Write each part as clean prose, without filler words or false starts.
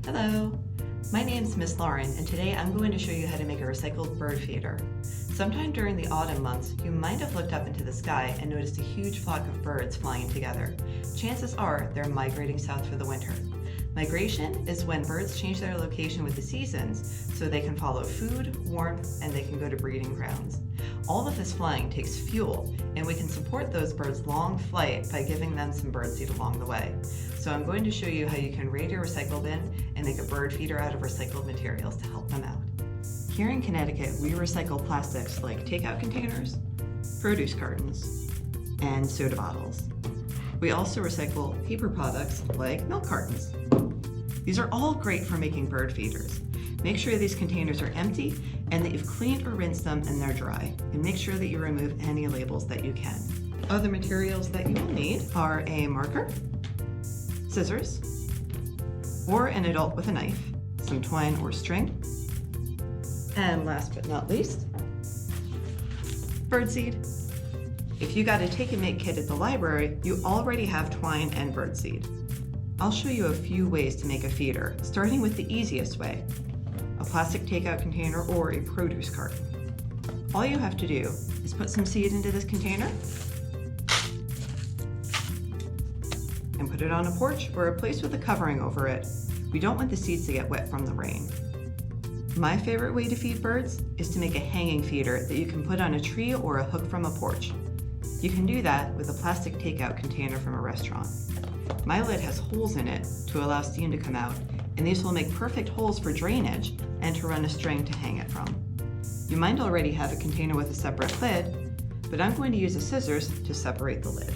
Hello, my name's Miss Lauren, and today I'm going to show you how to make a recycled bird feeder. Sometime during the autumn months, you might have looked up into the sky and noticed a huge flock of birds flying together. Chances are they're migrating south for the winter. Migration is when birds change their location with the seasons so they can follow food, warmth, and they can go to breeding grounds. All of this flying takes fuel, and we can support those birds' long flight by giving them some birdseed along the way. So I'm going to show you how you can raid your recycle bin and make a bird feeder out of recycled materials to help them out. Here in Connecticut, we recycle plastics like takeout containers, produce cartons, and soda bottles. We also recycle paper products like milk cartons. These are all great for making bird feeders. Make sure these containers are empty and that you've cleaned or rinsed them and they're dry. And make sure that you remove any labels that you can. Other materials that you will need are a marker, scissors, or an adult with a knife, some twine or string, and last but not least, birdseed. If you got a take and make kit at the library, you already have twine and birdseed. I'll show you a few ways to make a feeder, starting with the easiest way, a plastic takeout container or a produce carton. All you have to do is put some seed into this container and put it on a porch or a place with a covering over it. We don't want the seeds to get wet from the rain. My favorite way to feed birds is to make a hanging feeder that you can put on a tree or a hook from a porch. You can do that with a plastic takeout container from a restaurant. My lid has holes in it to allow steam to come out, and these will make perfect holes for drainage and to run a string to hang it from. You might already have a container with a separate lid, but I'm going to use the scissors to separate the lid.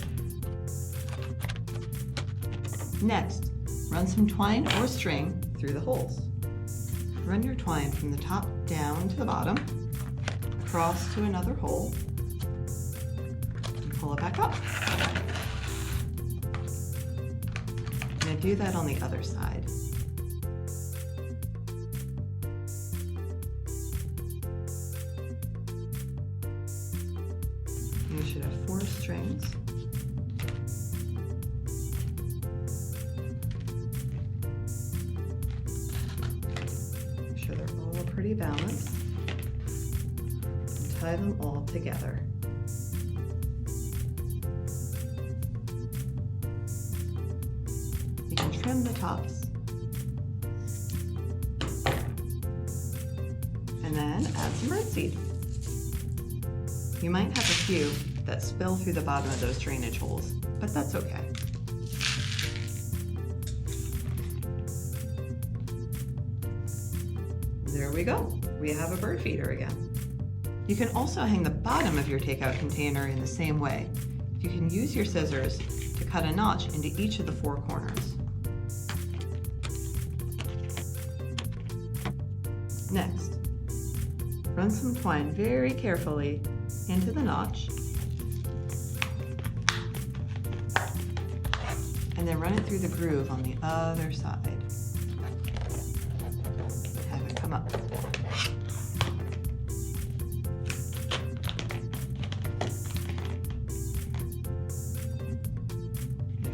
Next, run some twine or string through the holes. Run your twine from the top down to the bottom, across to another hole, and pull it back up. I'm going to do that on the other side. You should have 4 strings. Make sure they're all pretty balanced. And tie them all together. You can trim the tops and then add some birdseed. You might have a few that spill through the bottom of those drainage holes, but that's okay. There we go. We have a bird feeder again. You can also hang the bottom of your takeout container in the same way. You can use your scissors to cut a notch into each of the 4 corners. Next, run some twine very carefully into the notch, and then run it through the groove on the other side. Have it come up.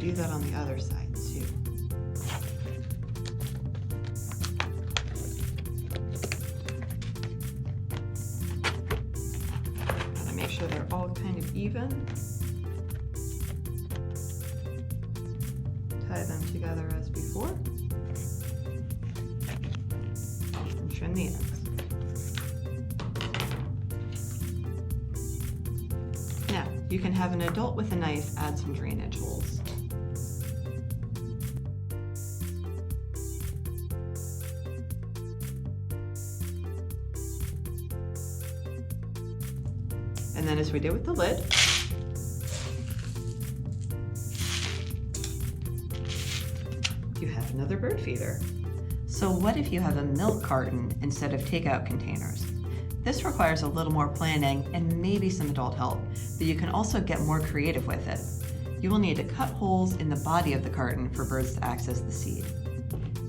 Do that on the other side too. Gotta make sure they're all kind of even. Tie them together as before. And trim the ends. Now, you can have an adult with a knife add some drainage holes. And then as we did with the lid, you have another bird feeder. So what if you have a milk carton instead of takeout containers? This requires a little more planning and maybe some adult help, but you can also get more creative with it. You will need to cut holes in the body of the carton for birds to access the seed.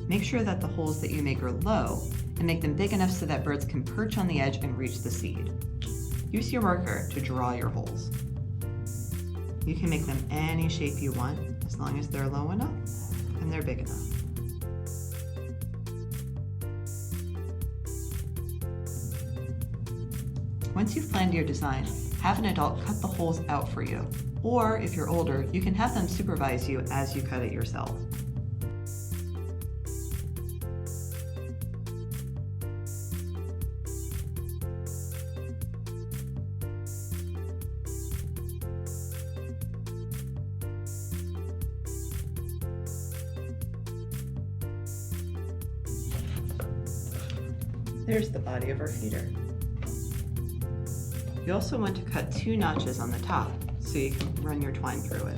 Make sure that the holes that you make are low and make them big enough so that birds can perch on the edge and reach the seed. Use your marker to draw your holes. You can make them any shape you want, as long as they're low enough and they're big enough. Once you've planned your design, have an adult cut the holes out for you. Or if you're older, you can have them supervise you as you cut it yourself. There's the body of our feeder. You also want to cut 2 notches on the top so you can run your twine through it.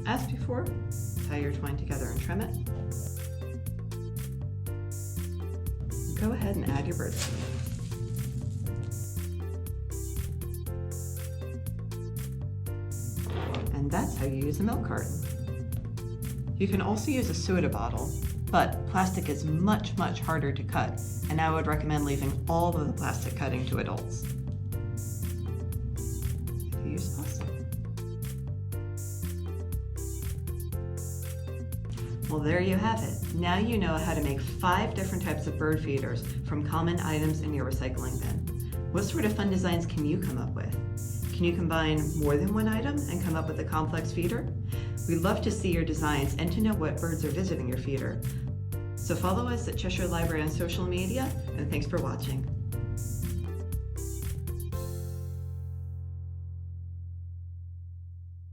As before, tie your twine together and trim it. Go ahead and add your birds. And that's how you use a milk carton. You can also use a soda bottle, but plastic is much harder to cut, and I would recommend leaving all of the plastic cutting to adults. If you use plastic. Well, there you have it. Now you know how to make 5 different types of bird feeders from common items in your recycling bin. What sort of fun designs can you come up with? Can you combine more than one item and come up with a complex feeder? We'd love to see your designs and to know what birds are visiting your feeder. So follow us at Cheshire Library on social media, and thanks for watching.